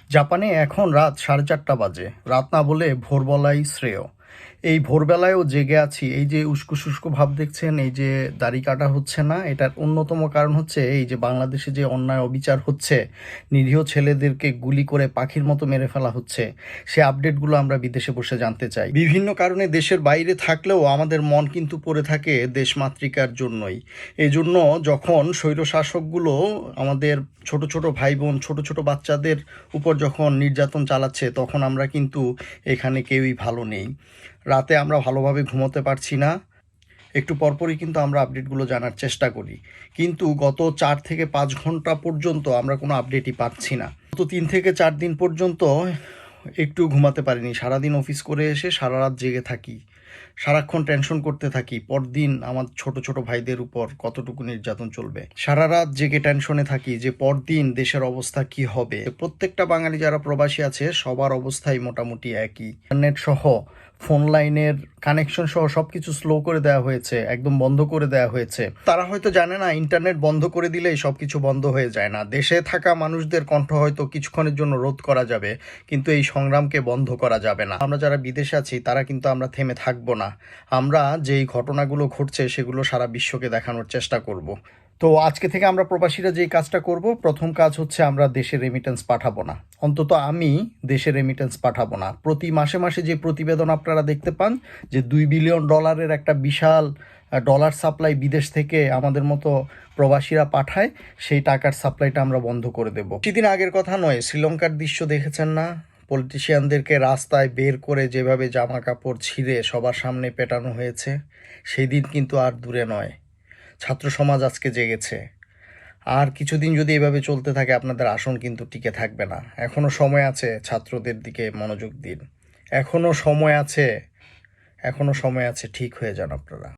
জাপানে এখন রাত 4:30 বাজে। রাত না বলে ভোর বলাই শ্রেয়। এই ভোরবেলায়ও জেগে আছি। এই যে উস্কো শুষ্ক ভাব দেখছেন, এই যে দাড়ি কাটা হচ্ছে না, এটার অন্যতম কারণ হচ্ছে এই যে বাংলাদেশে যে অন্যায় অবিচার হচ্ছে, নিরীহ ছেলেদেরকে গুলি করে পাখির মতো মেরে ফেলা হচ্ছে, সে আপডেটগুলো আমরা বিদেশে বসে জানতে চাই। বিভিন্ন কারণে দেশের বাইরে থাকলেও আমাদের মন কিন্তু পড়ে থাকে দেশমাতৃকার জন্যই। এই জন্য যখন স্বৈরশাসকগুলো আমাদের ছোট ছোট ভাই বোন, ছোট ছোট বাচ্চাদের উপর যখন নির্যাতন চালাচ্ছে, তখন আমরা কিন্তু এখানে কেউই ভালো নেই। রাতে আমরা ভালোভাবে ঘুমোতে পারছি না। একটু পরপরই কিন্তু আমরা আপডেটগুলো জানার চেষ্টা করি, কিন্তু গত 4 থেকে 5 ঘন্টা পর্যন্ত আমরা কোনো আপডেটই পাচ্ছি না। গত 3 থেকে 4 দিন পর্যন্ত একটু ঘুমাতে পারিনি। সারাদিন অফিস করে এসে সারা রাত জেগে থাকি, সারাক্ষণ টেনশন করতে থাকি পরদিন আমার ছোট ছোট ভাইদের উপর কতটুকু নির্যাতন চলবে। সারা রাত জেগে টেনশনে থাকি যে পরদিন দেশের অবস্থা কি হবে। প্রত্যেকটা বাঙালি যারা প্রবাসী আছে সবার অবস্থাই মোটামুটি একই। ইন্টারনেট সহ ফোন লাইনের কানেকশন সহ সব কিছু স্লো করে দেওয়া হয়েছে, একদম বন্ধ করে দেওয়া হয়েছে। তারা হয়তো জানে না ইন্টারনেট বন্ধ করে দিলেই সব কিছু বন্ধ হয়ে যায় না। দেশে থাকা মানুষদের কণ্ঠ হয়তো কিছুক্ষণের জন্য রোধ করা যাবে, কিন্তু এই সংগ্রামকে বন্ধ করা যাবে না। আমরা যারা বিদেশে আছি তারা কিন্তু আমরা থেমে থাকবো না। আমরা যেই ঘটনাগুলো ঘটছে সেগুলো সারা বিশ্বকে দেখানোর চেষ্টা করব। তো আজকে থেকে আমরা প্রবাসীরা যেই কাজটা করব, প্রথম কাজ হচ্ছে আমরা দেশে রেমিটেন্স পাঠাবো না। অন্তত আমি দেশে রেমিটেন্স পাঠাবো না। প্রতি মাসে মাসে যে প্রতিবেদন আপনারা দেখতে পান যে $2 বিলিয়ন একটা বিশাল ডলার সাপ্লাই বিদেশ থেকে আমাদের মতো প্রবাসীরা পাঠায়, সেই টাকার সাপ্লাইটা আমরা বন্ধ করে দেব। কিছুদিন আগের কথা নয়, শ্রীলঙ্কার দৃশ্য দেখেছেন না? পলিটিশিয়ানদেরকে রাস্তায় বের করে যেভাবে জামা কাপড় ছিঁড়ে সবার সামনে পেটানো হয়েছে, সেই দিন কিন্তু আর দূরে নয়। ছাত্র সমাজ আজকে জেগেছে। আর কিছুদিন যদি এভাবে চলতে থাকে আপনাদের আসন কিন্তু টিকে থাকবে না। এখনো সময় আছে, ছাত্রদের দিকে মনোযোগ দিন। এখনো সময় আছে, এখনো সময় আছে, ঠিক হয়ে যান আপনারা।